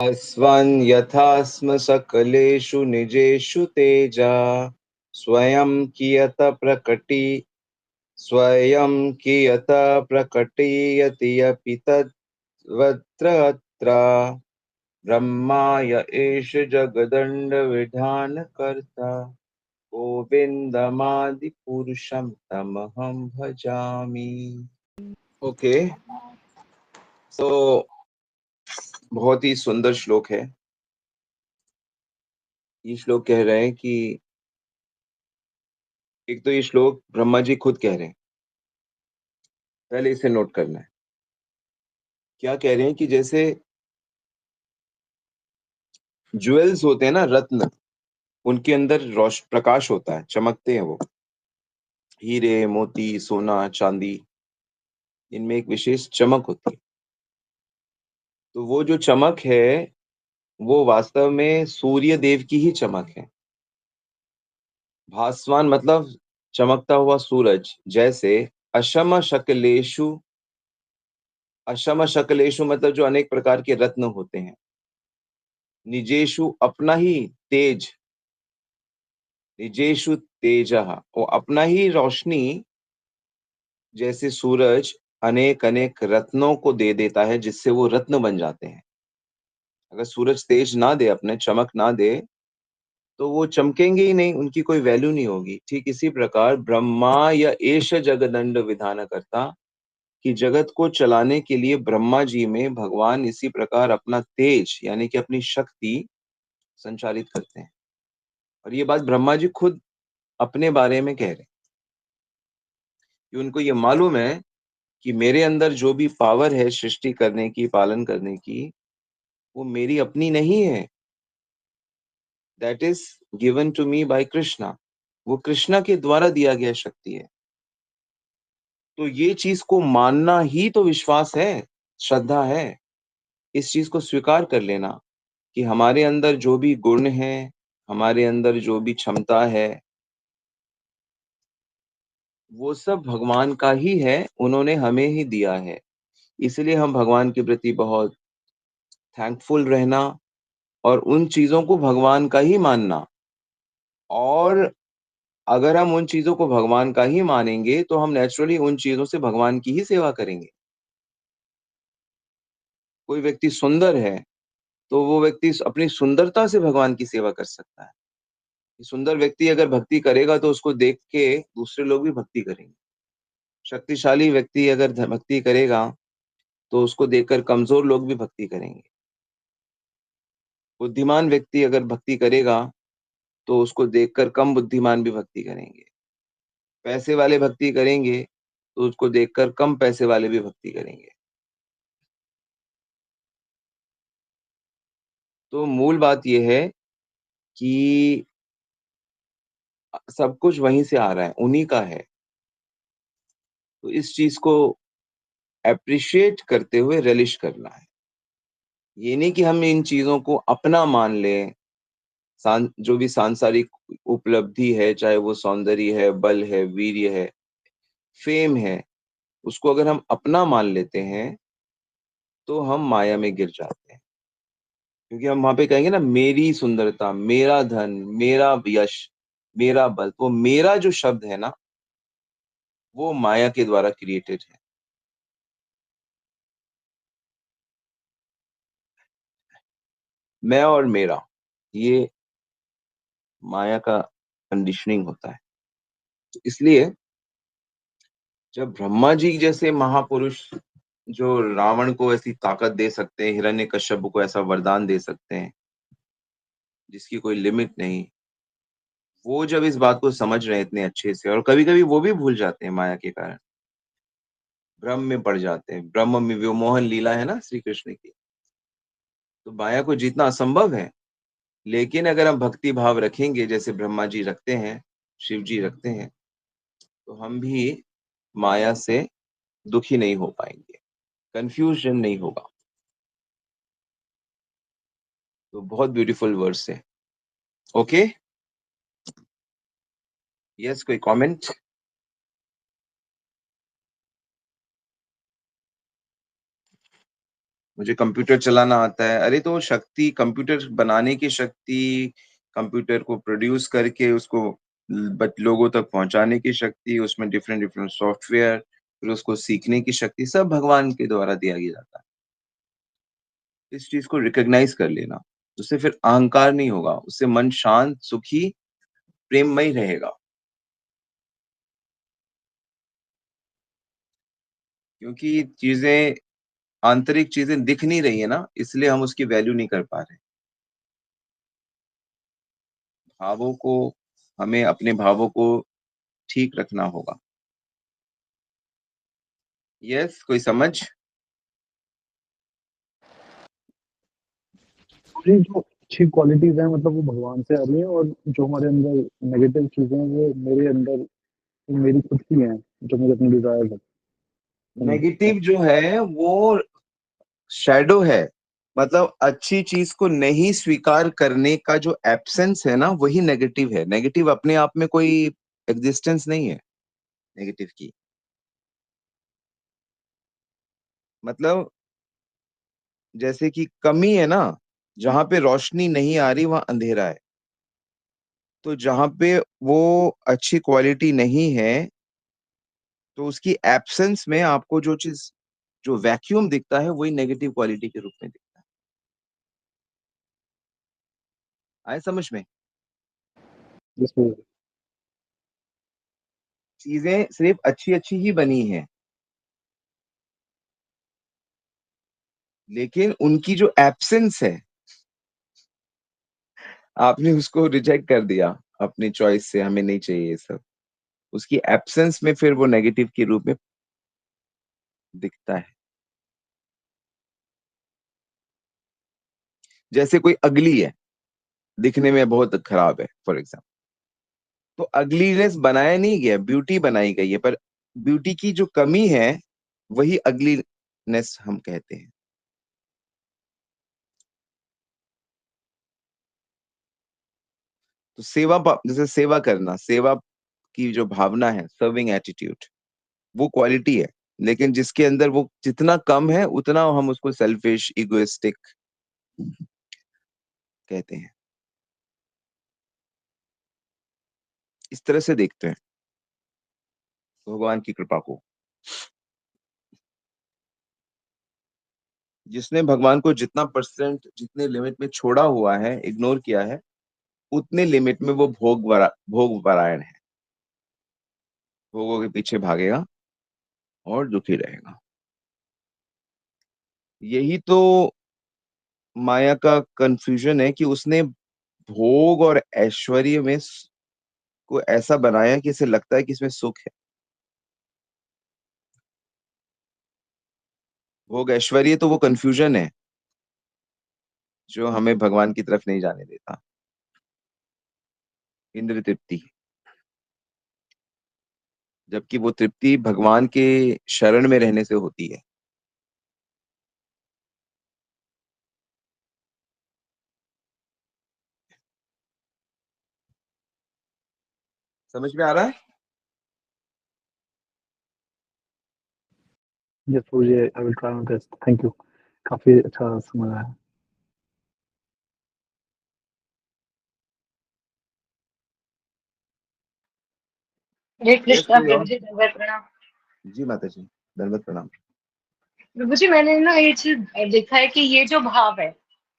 अस्वन् यथा स्म सकलेषु निजेषु तेजा स्वयं कियत प्रकटी स्वयं कियत प्रकटयति अपि तद्वत्र अत्र ब्रह्माय एष जगदण्ड विधान कर्ता गोविंदमादिपुरुषं तमहं भजामि। ओके, सो बहुत ही सुंदर श्लोक है। ये श्लोक कह रहे हैं कि एक तो ये श्लोक ब्रह्मा जी खुद कह रहे हैं, पहले इसे नोट करना है। क्या कह रहे हैं कि जैसे ज्वेल्स होते हैं ना, रत्न, उनके अंदर प्रकाश होता है, चमकते हैं वो। हीरे, मोती, सोना, चांदी, इनमें एक विशेष चमक होती है। तो वो जो चमक है वो वास्तव में सूर्य देव की ही चमक है। भास्वान मतलब चमकता हुआ सूरज। जैसे अशम शकलेशु, अशम शकलेशु मतलब जो अनेक प्रकार के रत्न होते हैं। निजेशु अपना ही तेज, निजेशु तेजः, वो अपना ही रोशनी, जैसे सूरज अनेक अनेक रत्नों को दे देता है जिससे वो रत्न बन जाते हैं। अगर सूरज तेज ना दे, अपने चमक ना दे, तो वो चमकेंगे ही नहीं, उनकी कोई वैल्यू नहीं होगी। ठीक इसी प्रकार ब्रह्मा या एष जगदंड विधान करता, कि जगत को चलाने के लिए ब्रह्मा जी में भगवान इसी प्रकार अपना तेज यानी कि अपनी शक्ति संचालित करते हैं। और ये बात ब्रह्मा जी खुद अपने बारे में कह रहे हैं कि उनको ये मालूम है कि मेरे अंदर जो भी पावर है सृष्टि करने की, पालन करने की, वो मेरी अपनी नहीं है। That is given to me by Krishna. वो कृष्णा के द्वारा दिया गया शक्ति है। तो ये चीज को मानना ही तो विश्वास है, श्रद्धा है। इस चीज को स्वीकार कर लेना कि हमारे अंदर जो भी गुण है, हमारे अंदर जो भी क्षमता है, वो सब भगवान का ही है, उन्होंने हमें ही दिया है। इसलिए हम भगवान के प्रति बहुत थैंकफुल रहना और उन चीजों को भगवान का ही मानना। और अगर हम उन चीजों को भगवान का ही मानेंगे तो हम नेचुरली उन चीजों से भगवान की ही सेवा करेंगे। कोई व्यक्ति सुंदर है तो वो व्यक्ति अपनी सुंदरता से भगवान की सेवा कर सकता है। सुंदर व्यक्ति अगर भक्ति करेगा तो उसको देख के दूसरे लोग भी भक्ति करेंगे। शक्तिशाली व्यक्ति अगर भक्ति करेगा तो उसको देखकर कमजोर लोग भी भक्ति करेंगे। बुद्धिमान व्यक्ति अगर भक्ति करेगा तो उसको देखकर कम बुद्धिमान भी भक्ति करेंगे। पैसे वाले भक्ति करेंगे तो उसको देखकर कम पैसे वाले भी भक्ति करेंगे। तो मूल बात यह है कि सब कुछ वहीं से आ रहा है, उन्हीं का है। तो इस चीज को एप्रिशिएट करते हुए रिलिश करना है। ये नहीं कि हम इन चीजों को अपना मान लें। जो भी सांसारिक उपलब्धि है, चाहे वो सौंदर्य है, बल है, वीर्य है, फेम है, उसको अगर हम अपना मान लेते हैं तो हम माया में गिर जाते हैं। क्योंकि हम वहां पे कहेंगे ना, मेरी सुंदरता, मेरा धन, मेरा यश, मेरा बल। वो मेरा जो शब्द है ना, वो माया के द्वारा क्रिएटेड है। मैं और मेरा, ये माया का कंडीशनिंग होता है। तो इसलिए जब ब्रह्मा जी जैसे महापुरुष, जो रावण को ऐसी ताकत दे सकते हैं, हिरण्यकश्यप को ऐसा वरदान दे सकते हैं जिसकी कोई लिमिट नहीं, वो जब इस बात को समझ रहे हैं इतने अच्छे से, और कभी कभी वो भी भूल जाते हैं माया के कारण, भ्रम में पड़ जाते हैं। ब्रह्म में व्योमोहन लीला है ना श्री कृष्ण की। तो माया को जीतना असंभव है। लेकिन अगर हम भक्ति भाव रखेंगे जैसे ब्रह्मा जी रखते हैं, शिव जी रखते हैं, तो हम भी माया से दुखी नहीं हो पाएंगे, कंफ्यूजन नहीं होगा। तो बहुत ब्यूटीफुल वर्ड्स है। ओके, यस, कोई कमेंट? मुझे कंप्यूटर चलाना आता है। अरे तो शक्ति, कंप्यूटर बनाने की शक्ति, कंप्यूटर को प्रोड्यूस करके उसको लोगों तक पहुंचाने की शक्ति, उसमें डिफरेंट डिफरेंट सॉफ्टवेयर, फिर उसको सीखने की शक्ति, सब भगवान के द्वारा दिया गया जाता है। इस चीज को रिकॉग्नाइज कर लेना, उससे फिर अहंकार नहीं होगा, उससे मन शांत, सुखी, प्रेममय रहेगा। क्योंकि चीजें, आंतरिक चीजें दिख नहीं रही है ना, इसलिए हम उसकी वैल्यू नहीं कर पा रहे। भावों को, हमें अपने भावों को ठीक रखना होगा। यस, कोई समझ? ये जो अच्छी क्वालिटीज हैं मतलब वो भगवान से आ रही है, और जो हमारे अंदर नेगेटिव चीजें हैं वो मेरे अंदर, मेरी खुद की हैं, जो मेरे अपने डिजायर है। नेगेटिव जो है वो शैडो है। मतलब अच्छी चीज को नहीं स्वीकार करने का जो एब्सेंस है ना, वही नेगेटिव है। नेगेटिव अपने आप में कोई एग्जिस्टेंस नहीं है नेगेटिव की। मतलब जैसे कि कमी है ना, जहां पे रोशनी नहीं आ रही वहां अंधेरा है। तो जहां पे वो अच्छी क्वालिटी नहीं है, तो उसकी एब्सेंस में आपको जो चीज, जो वैक्यूम दिखता है, वही नेगेटिव क्वालिटी के रूप में दिखता है। आए समझ में? जिसमें चीजें सिर्फ अच्छी अच्छी ही बनी है, लेकिन उनकी जो एब्सेंस है, आपने उसको रिजेक्ट कर दिया अपनी चॉइस से, हमें नहीं चाहिए ये सब। उसकी एब्सेंस में फिर वो नेगेटिव के रूप में दिखता है। जैसे कोई अगली है, दिखने में बहुत खराब है फॉर एग्जाम्पल, तो अगलीनेस बनाया नहीं गया, ब्यूटी बनाई गई है, पर ब्यूटी की जो कमी है वही अगलीनेस हम कहते हैं। तो जैसे सेवा करना, सेवा की जो भावना है, सर्विंग एटीट्यूड, वो क्वालिटी है। लेकिन जिसके अंदर वो जितना कम है, उतना हम उसको सेल्फिश, इगोइस्टिक कहते हैं। इस तरह से देखते हैं भगवान की कृपा को। जिसने भगवान को जितना परसेंट, जितने लिमिट में छोड़ा हुआ है, इग्नोर किया है, उतने लिमिट में वो भोग परायण है, भोगों के पीछे भागेगा और दुखी रहेगा। यही तो माया का कंफ्यूजन है कि उसने भोग और ऐश्वर्य में को ऐसा बनाया कि इसे लगता है कि इसमें सुख है। भोग ऐश्वर्य तो वो कंफ्यूजन है जो हमें भगवान की तरफ नहीं जाने देता। इंद्र तृप्ति, जबकि वो तृप्ति भगवान के शरण में रहने से होती है। समझ में आ रहा है? यस मुझे, I will try my best, thank you, काफी अच्छा समझ आया। जय यस, कृष्णा कोई प्रभु और? जी, दंडवत प्रणाम। जी माता जी, दंडवत प्रणाम। प्रभु जी, मैंने ना ये चीज देखा है कि ये जो भाव है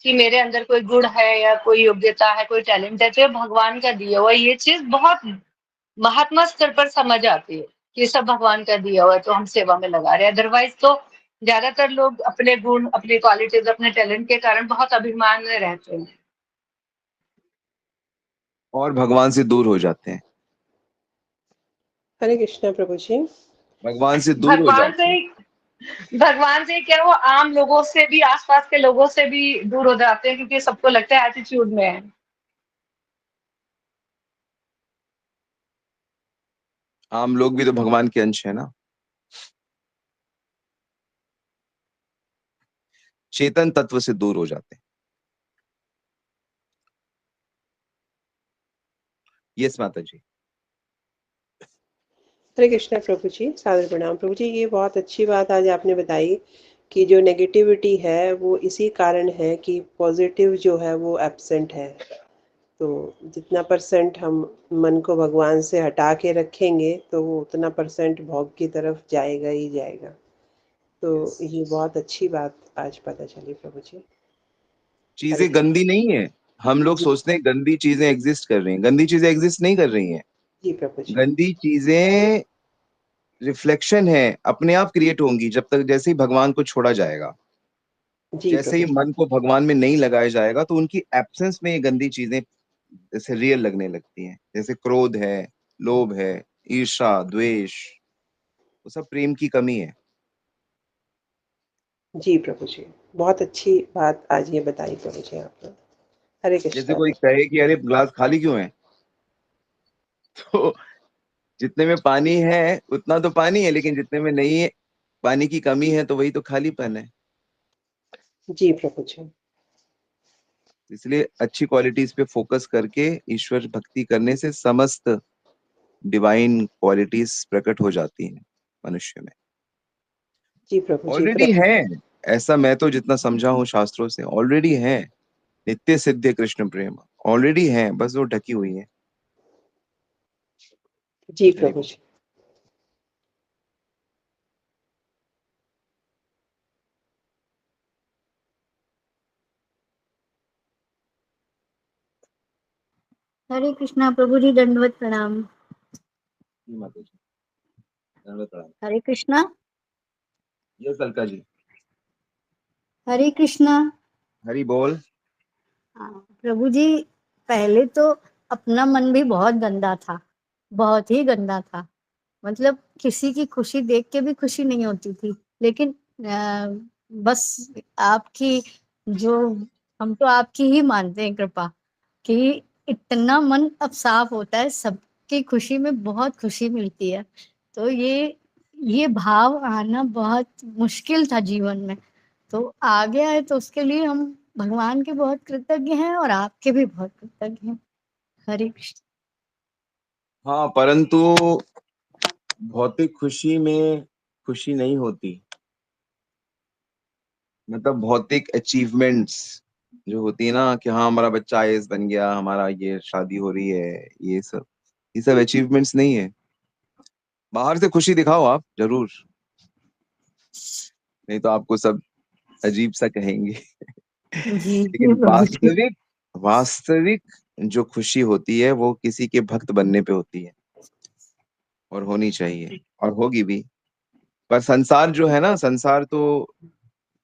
कि मेरे अंदर कोई गुण है या कोई योग्यता है, कोई टैलेंट है, तो ये भगवान का दिया हुआ है। ये चीज बहुत महात्मा स्तर पर समझ आती है कि ये सब भगवान का दिया हुआ है, तो हम सेवा में लगा रहे हैं। अदरवाइज तो ज्यादातर लोग अपने गुण, अपनी क्वालिटीज, अपने टैलेंट के कारण बहुत अभिमान में रहते हैं। और भगवान से दूर हो जाते हैं, हरे कृष्णा प्रभु जी। भगवान से दूर हो भगवान जाते से हैं। भगवान से क्या, वो आम लोगों से भी, आसपास के लोगों से भी दूर हो जाते हैं, क्योंकि सबको लगता है एटीट्यूड में है। आम लोग भी तो भगवान के अंश है ना। चेतन तत्व से दूर हो जाते हैं। यस माता जी। हरे कृष्णा प्रभु जी, सादर प्रणाम प्रभु जी। ये बहुत अच्छी बात आज आपने बताई कि जो नेगेटिविटी है वो इसी कारण है कि पॉजिटिव जो है वो एब्सेंट है। तो जितना परसेंट हम मन को भगवान से हटा के रखेंगे तो वो उतना परसेंट भोग की तरफ जाएगा ही जाएगा। तो ये बहुत अच्छी बात आज पता चली प्रभु जी। हरे चीजें गंदी नहीं है। हम लोग जी सोचते हैं गंदी चीजें एग्जिस्ट कर रही हैं, गंदी चीजें एग्जिस्ट नहीं कर रही हैं। जी प्रभु जी। गंदी चीजें रिफ्लेक्शन है, अपने आप क्रिएट होंगी जब तक, जैसे ही भगवान को छोड़ा जाएगा, जी जैसे ही प्रभु मन को भगवान में नहीं लगाया जाएगा, तो उनकी एब्सेंस में ये गंदी चीजें जैसे रियल लगने लगती हैं। जैसे क्रोध है, लोभ है, ईर्ष्या, द्वेष, वो सब प्रेम की कमी है। जी प्रभु जी। बहुत अच्छी बात आज ये बताई प्रभु जी आपने। हरे जैसे कृष्णा कोई प्रभु। कहे कि अरे ग्लास खाली क्यों है, तो जितने में पानी है उतना तो पानी है, लेकिन जितने में नहीं है, पानी की कमी है, तो वही तो खालीपन है। जी प्रभु जी। इसलिए अच्छी क्वालिटीज पे फोकस करके ईश्वर भक्ति करने से समस्त डिवाइन क्वालिटीज प्रकट हो जाती हैं मनुष्य में। जी प्रभु जी। ऑलरेडी है, ऐसा मैं तो जितना समझा हूँ शास्त्रों से, ऑलरेडी है। नित्य सिद्ध कृष्ण प्रेम ऑलरेडी है, बस वो ढकी हुई है। जी हरि प्रभु बोल। जी। हरे कृष्णा प्रभु जी, दंडवत प्रणाम। जी माता जी, धन्यवाद, प्रणाम। हरे कृष्णा। यस अलका जी। हरे कृष्णा। हरि बोल। प्रभु जी, पहले तो अपना मन भी बहुत गंदा था, बहुत ही गंदा था। मतलब किसी की खुशी देख के भी खुशी नहीं होती थी। लेकिन बस आपकी जो, हम तो आपकी ही मानते हैं कृपा, कि इतना मन अब साफ होता है, सबकी खुशी में बहुत खुशी मिलती है। तो ये भाव आना बहुत मुश्किल था जीवन में, तो आ गया है, तो उसके लिए हम भगवान के बहुत कृतज्ञ हैं और आपके भी बहुत कृतज्ञ हैं। हरे कृष्ण। हाँ, परंतु भौतिक खुशी में खुशी नहीं होती। मतलब भौतिक अचीवमेंट्स जो होती है ना, कि हाँ हमारा बच्चा आईएएस बन गया, हमारा ये शादी हो रही है, ये सब अचीवमेंट्स नहीं है। बाहर से खुशी दिखाओ आप जरूर, नहीं तो आपको सब अजीब सा कहेंगे। जी लेकिन प्रभु जी। वास्तविक वास्तविक जो खुशी होती है वो किसी के भक्त बनने पे होती है, और होनी चाहिए, और होगी भी। पर संसार जो है ना, संसार तो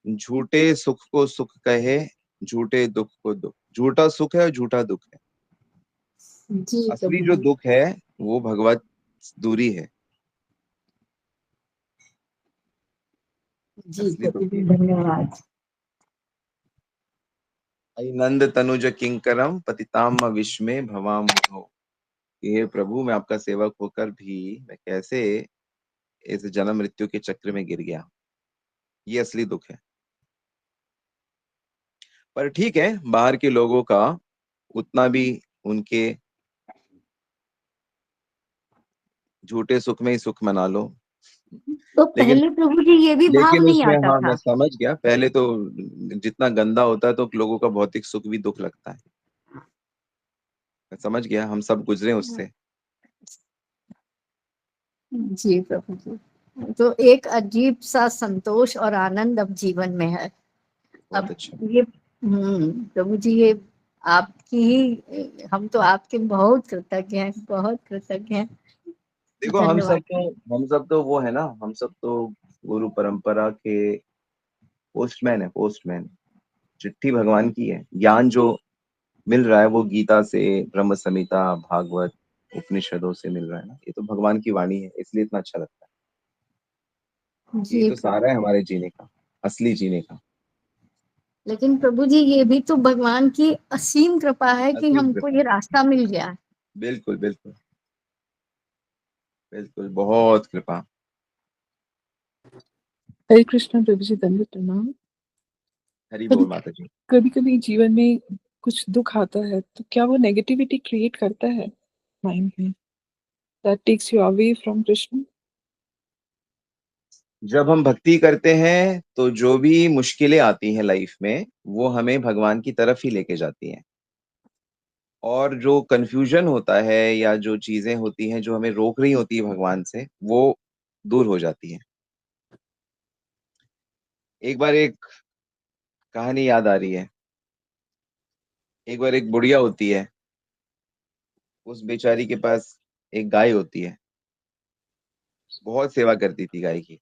झूठे सुख को सुख कहे, झूठे दुख को दुख। झूठा सुख है और झूठा दुख है। जी असली प्रभु जो जी। दुख है वो भगवत दूरी है, जी असली दुख प्रभु ये जी, है। धन्यवाद। अयि नंद तनुज किंकरम पतिताम विस्मय भवाम मुहो। हे प्रभु, मैं आपका सेवक होकर भी मैं कैसे इस जन्म मृत्यु के चक्र में गिर गया, ये असली दुख है। पर ठीक है, बाहर के लोगों का उतना भी, उनके झूठे सुख में ही सुख मना लो। तो लेकिन पहले प्रभु जी ये भी भाव लेकिन नहीं उसमें, आता हाँ मैं था। समझ गया, पहले तो जितना गंदा होता है तो लोगों का भौतिक सुख भी दुख लगता है। मैं समझ गया, हम सब गुजरे उससे। जी प्रभु जी। तो एक अजीब सा संतोष और आनंद अब जीवन में है। बहुत अब अच्छा। ये प्रभु जी, ये आपकी ही, हम तो आपके बहुत कृतज्ञ हैं, बहुत कृतज्ञ हैं। देखो, धन्यवाद। हम सब तो वो है ना, हम सब तो गुरु परंपरा के पोस्टमैन है, पोस्टमैन। चिट्ठी भगवान की है। ज्ञान जो मिल रहा है वो गीता से, ब्रह्म संहिता, भागवत, उपनिषदों से मिल रहा है ना, ये तो भगवान की वाणी है, इसलिए इतना अच्छा लगता है। यही जी तो प्रभु। सहारा है हमारे जीने का, असली जीने का। लेकिन प्रभु जी, ये भी तो भगवान की असीम कृपा है कि असीम हमको कृपा। ये रास्ता मिल गया है। बिल्कुल बिल्कुल बिल्कुल, बहुत कृपा। हरे कृष्ण प्रभु जी, दंडवत प्रणाम। हरि कभी बोल माता जी। कभी कभी जीवन में कुछ दुख आता है तो क्या वो नेगेटिविटी क्रिएट करता है माइंड में, that takes you away from Krishna? जब हम भक्ति करते हैं तो जो भी मुश्किलें आती हैं लाइफ में, वो हमें भगवान की तरफ ही लेके जाती हैं। और जो कन्फ्यूजन होता है या जो चीज़ें होती हैं जो हमें रोक रही होती है भगवान से, वो दूर हो जाती हैं। एक बार एक कहानी याद आ रही है। एक बार एक बुढ़िया होती है, उस बेचारी के पास एक गाय होती है, बहुत सेवा करती थी गाय की।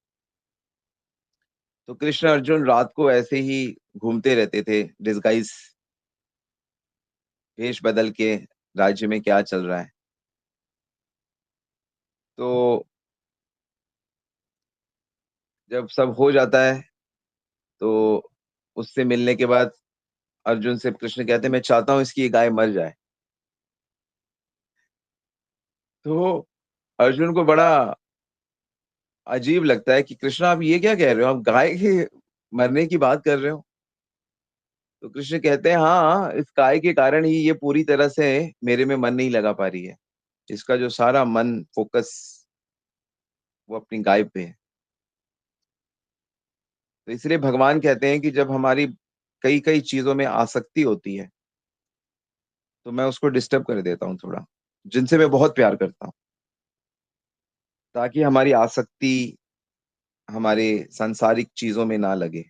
तो कृष्ण अर्जुन रात को ऐसे ही घूमते रहते थे डिस्गाइज, वेश बदल के, राज्य में क्या चल रहा है। तो जब सब हो जाता है तो उससे मिलने के बाद अर्जुन से कृष्ण कहते हैं मैं चाहता हूँ इसकी ये गाय मर जाए। तो अर्जुन को बड़ा अजीब लगता है कि कृष्ण आप ये क्या कह रहे हो, आप गाय के मरने की बात कर रहे हो। तो कृष्ण कहते हैं हाँ, इस गाय के कारण ही ये पूरी तरह से मेरे में मन नहीं लगा पा रही है। इसका जो सारा मन फोकस वो अपनी गाय पे है। तो इसलिए भगवान कहते हैं कि जब हमारी कई कई चीजों में आसक्ति होती है तो मैं उसको डिस्टर्ब कर देता हूँ थोड़ा, जिनसे मैं बहुत प्यार करता हूँ, ताकि हमारी आसक्ति हमारे सांसारिक चीजों में ना लगे।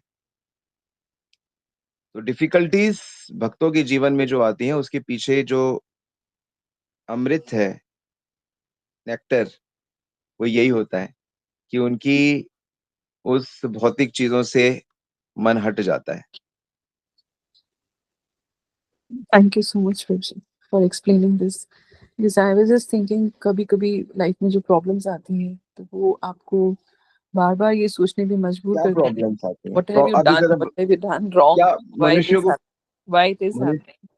तो डिफिकल्टीज भक्तों के जीवन में जो आती हैं उसके पीछे जो अमृत है, नेक्टर, वो यही होता है कि उनकी उस भौतिक चीजों से मन हट जाता है। Thank you so much for explaining this. Because I was just thinking कभी कभी लाइफ में जो प्रॉब्लम्स आती हैं तो वो आपको बार बार ये सोचने पे मजबूर क्या करती हैं प्रॉब्लम्स आती हैं? what have you अभी done, जरा what have you done wrong, क्या why मनुष्य this को happened, why it is मनुष्य happening.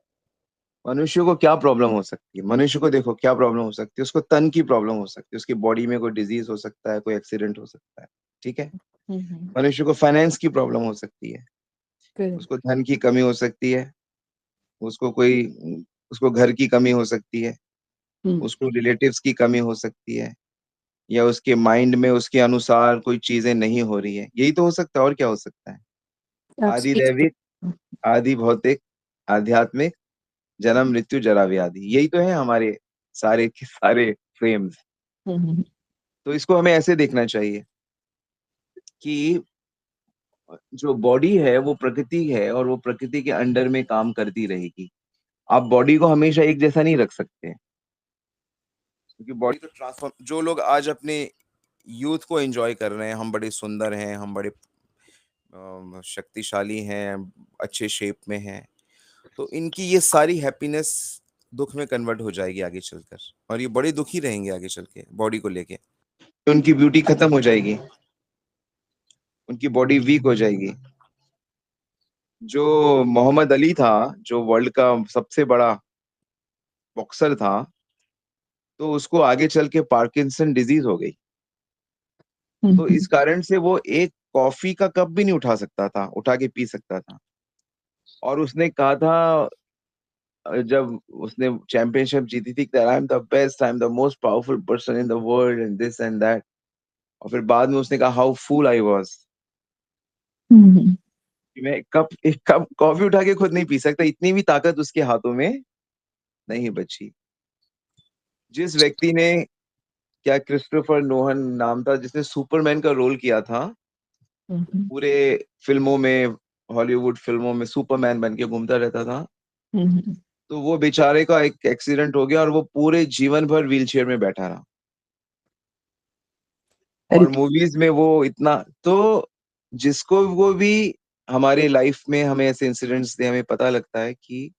मनुष्य को क्या प्रॉब्लम हो सकती है? मनुष्य को देखो क्या प्रॉब्लम हो सकती है, उसको तन की प्रॉब्लम हो सकती है, उसकी बॉडी में कोई डिजीज हो सकता है, कोई एक्सीडेंट हो सकता है, ठीक है। हम्म, मनुष्य को फाइनेंस की प्रॉब्लम हो सकती है, correct. उसको धन की कमी हो सकती है, उसको कोई उसको घर की कमी हो सकती है, हम्म, उसको रिलेटिव्स की कमी हो सकती है, या उसके माइंड में उसके अनुसार कोई चीजें नहीं हो रही है। यही तो हो सकता है, और क्या हो सकता है? आदि absolutely. दैविक, आदि भौतिक, आध्यात्मिक, जन्म मृत्यु जरा व्याधि, यही तो है हमारे सारे के सारे फ्रेम्स। हम्म, तो इसको हमें ऐसे देखना चाहिए कि जो बॉडी है वो प्रकृति है और वो प्रकृति के अंडर में काम करती रहेगी। आप बॉडी को हमेशा एक जैसा नहीं रख सकते, क्योंकि बॉडी तो ट्रांसफॉर्म, जो लोग आज अपने यूथ को एंजॉय कर रहे हैं, हम बड़े सुंदर हैं, हम बड़े शक्तिशाली हैं, अच्छे शेप में हैं, तो इनकी ये सारी हैप्पीनेस दुख में कन्वर्ट हो जाएगी आगे चलकर, और ये बड़े दुखी रहेंगे आगे चल के बॉडी को लेके। उनकी ब्यूटी खत्म हो जाएगी, उनकी बॉडी वीक हो जाएगी। जो मोहम्मद अली था, जो वर्ल्ड का सबसे बड़ा बॉक्सर था, तो उसको आगे चल के पार्किंसन डिजीज हो गई। तो इस कारण से वो एक कॉफी का कप भी नहीं उठा सकता था, उठा के पी सकता था। और उसने कहा था, जब उसने चैंपियनशिप जीती थी, I am the best, I am the most powerful person in the world and this and that. और फिर बाद में उसने कहा हाउ फूल आई वाज, हम्म, कि मैं एक कप कॉफी उठा के खुद नहीं पी सकता, इतनी भी ताकत उसके हाथों में नहीं बची। जिस व्यक्ति ने, क्या क्रिस्टोफर नोलन नाम था, जिसने सुपरमैन का रोल किया था, हम्म, पूरे फिल्मों में, हॉलीवुड फिल्मों में सुपरमैन बन के घूमता रहता था। हम्म, तो वो बेचारे का एक एक्सीडेंट हो गया और वो पूरे जीवन भर व्हीलचेयर में बैठा रहा। very और मूवीज में वो इतना, तो जिसको वो भी हमारे लाइफ में हमें ऐसे इंसिडेंट्स से हमें पता लगता है कि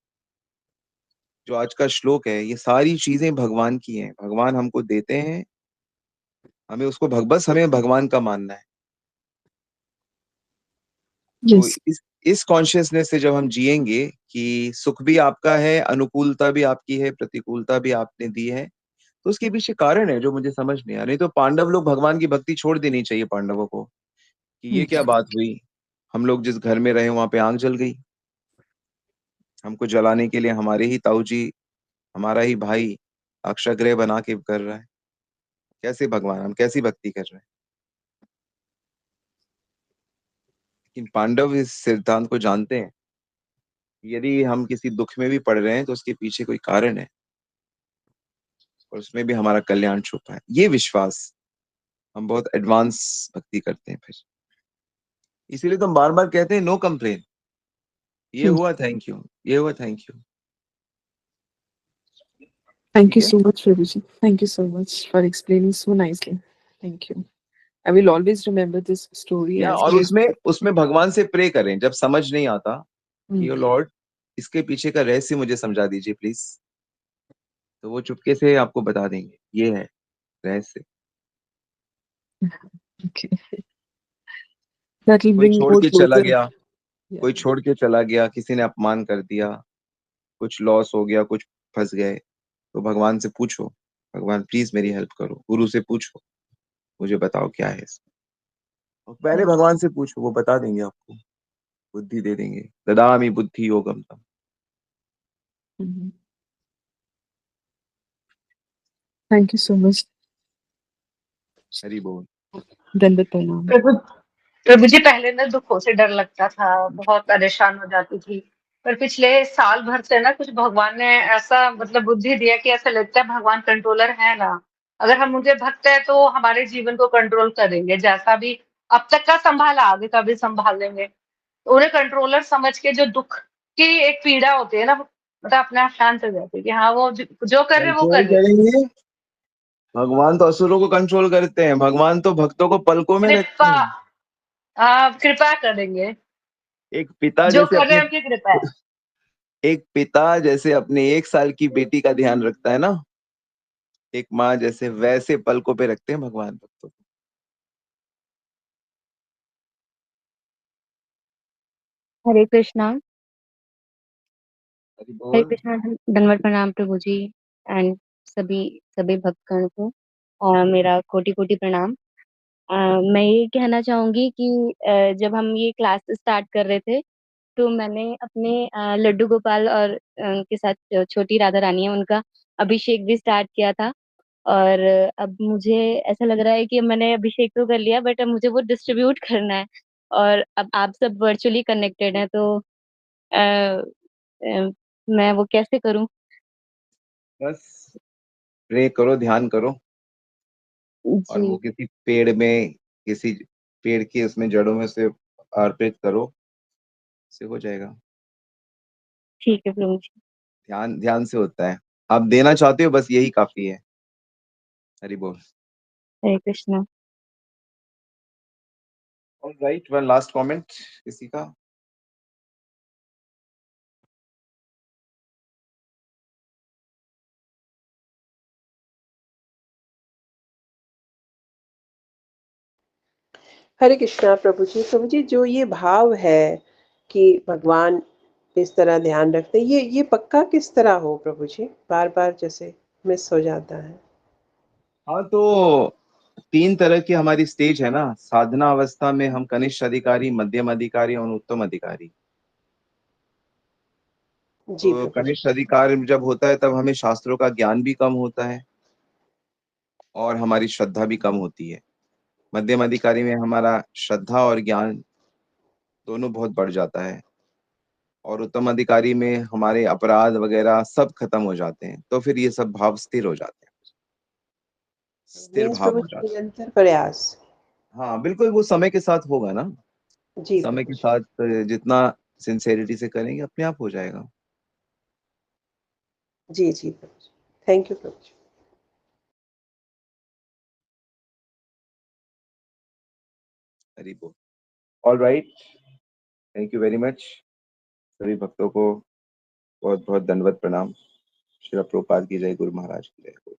जो आज का श्लोक है, ये सारी चीजें भगवान की हैं, भगवान हमको देते हैं, हमें उसको बस हमें भगवान का मानना है। तो yes. इस कॉन्शियसनेस से जब हम जिएंगे कि सुख भी आपका है, अनुकूलता भी आपकी है, प्रतिकूलता भी आपने दी है, तो उसके पीछे कारण है जो मुझे समझ नहीं आ रहा। नहीं तो पांडव लोग भगवान की भक्ति छोड़ देनी चाहिए पांडवों को, कि ये क्या बात हुई, हम लोग जिस घर में रहे वहां पे आग जल गई, हमको जलाने के लिए हमारे ही ताऊ जी, हमारा ही भाई अक्षय बना के कर रहा है। कैसे भगवान, हम कैसी भक्ति कर रहे हैं? लेकिन पांडव इस सिद्धांत को जानते हैं, यदि हम किसी दुख में भी पड़ रहे हैं तो उसके पीछे कोई कारण है और उसमें भी हमारा कल्याण छुपा है। ये विश्वास हम बहुत एडवांस भक्ति करते हैं फिर। इसीलिए तो हम बार बार कहते हैं नो कंप्लेन, ये हुआ थैंक यू, ये हुआ थैंक यू। Thank you ठीक है? so much, Prabhuji. Thank you so much for explaining so nicely. Thank you. I will always remember this story या as और we उसमें भगवान से प्रे करें जब समझ नहीं आता कि Hmm. लॉर्ड इसके पीछे का रहस्य मुझे समझा दीजिए प्लीज, तो वो चुपके से आपको बता देंगे ये है रहस्य। Okay. That will कोई bring छोड़ more के चला closer. गया, Yeah. कोई छोड़ के चला गया, किसी ने अपमान कर दिया, कुछ लॉस हो गया, कुछ फंस गए, तो भगवान से पूछो, भगवान प्लीज मेरी हेल्प करो। गुरु से पूछो, मुझे बताओ क्या है इसमें। और पहले भगवान से पूछो, वो बता देंगे आपको, बुद्धि दे देंगे। ददामि बुद्धि योगम तम। Mhm. Thank you so much. Hari बोल। Dandat pranam. प्रभु जी, पहले ना दुखों से डर लगता था, बहुत परेशान हो जाती थी, पर पिछले साल भर से ना कुछ भगवान ने ऐसा मतलब बुद्धि दिया कि ऐसा लगता है भगवान कंट्रोलर है ना। अगर हम उनके भक्त हैं तो हमारे जीवन को कंट्रोल करेंगे, जैसा भी अब तक का संभाला आगे का भी संभाल लेंगे। तो उन्हें कंट्रोलर समझ के जो दुख की एक पीड़ा होती है ना, मतलब अपने आप शांत हो जाती है कि हाँ वो जो कर रहे वो कंट्रोल कर रहे। करेंगे, भगवान तो असुरों को कंट्रोल करते हैं, भगवान तो भक्तों को पलकों में रखते कृपा, हैं। कृपा करेंगे, एक पिता जो जैसे कर रहे अपने हैं उनकी कृपा है। एक पिता जैसे अपने 1 साल की बेटी का ध्यान रखता है ना, एक माँ जैसे, वैसे पलकों पे रखते हैं भगवान भक्तों को। हरे कृष्णा। हरि हरे बोल। कृष्णा। दंडवत प्रणाम प्रभु जी एंड सभी सभी भक्तगण को मेरा कोटि कोटि प्रणाम। मैं ये कहना चाहूंगी कि जब हम ये क्लास स्टार्ट कर रहे थे तो मैंने अपने लड्डू गोपाल और उनके साथ जो छोटी राधा रानी है उनका अभिषेक भी स्टार्ट किया था। और अब मुझे ऐसा लग रहा है कि मैंने अभिषेक तो कर लिया बट अब मुझे वो डिस्ट्रीब्यूट करना है। और अब आप सब वर्चुअली कनेक्टेड हैं तो अ, मैं वो कैसे करूं? बस प्रे करो, ध्यान करो, और वो जी किसी पेड़ में, किसी पेड़ की उसमें जड़ों में से अर्पित करो, से हो जाएगा। ठीक है प्रभु जी। ध्यान ध्यान से होता है। आप देना चाहते हो, बस यही काफी है। हरि बोल। Hare Krishna. Alright, one last comment किसी का? हरे कृष्णा प्रभु जी। प्रभु जी, जो ये भाव है कि भगवान इस तरह ध्यान रखते हैं, ये पक्का किस तरह हो प्रभु जी? बार बार जैसे मिस हो जाता है। हाँ, तो 3 तरह की हमारी स्टेज है ना। साधना अवस्था में हम कनिष्ठ अधिकारी, मध्यम अधिकारी और उत्तम अधिकारी। जी तो प्रभु जी। कनिष्ठ अधिकार जब होता है तब हमें शास्त्रों का ज्ञान भी कम होता है और हमारी श्रद्धा भी कम होती है। मध्यम अधिकारी में हमारा श्रद्धा और ज्ञान दोनों बहुत बढ़ जाता है, और उत्तम अधिकारी में हमारे अपराध वगैरह सब खत्म हो जाते हैं। तो फिर ये सब भाव स्थिर हो जाते हैं, स्थिर मीन्स भाव प्रभु हो जी जाते निरंतर प्रयास। हैं। हाँ बिल्कुल, वो समय के साथ होगा ना। जी समय प्रभु के जी। साथ जितना सिंसेरिटी से करेंगे अपने आप हो जाएगा। जी जी प्रभु जी। थैंक यू प्रभु जी। हरि बोल। Alright, thank you very much. सभी भक्तों को बहुत बहुत दंडवत प्रणाम। श्री प्रभुपाद की जय, गुरु महाराज की जय।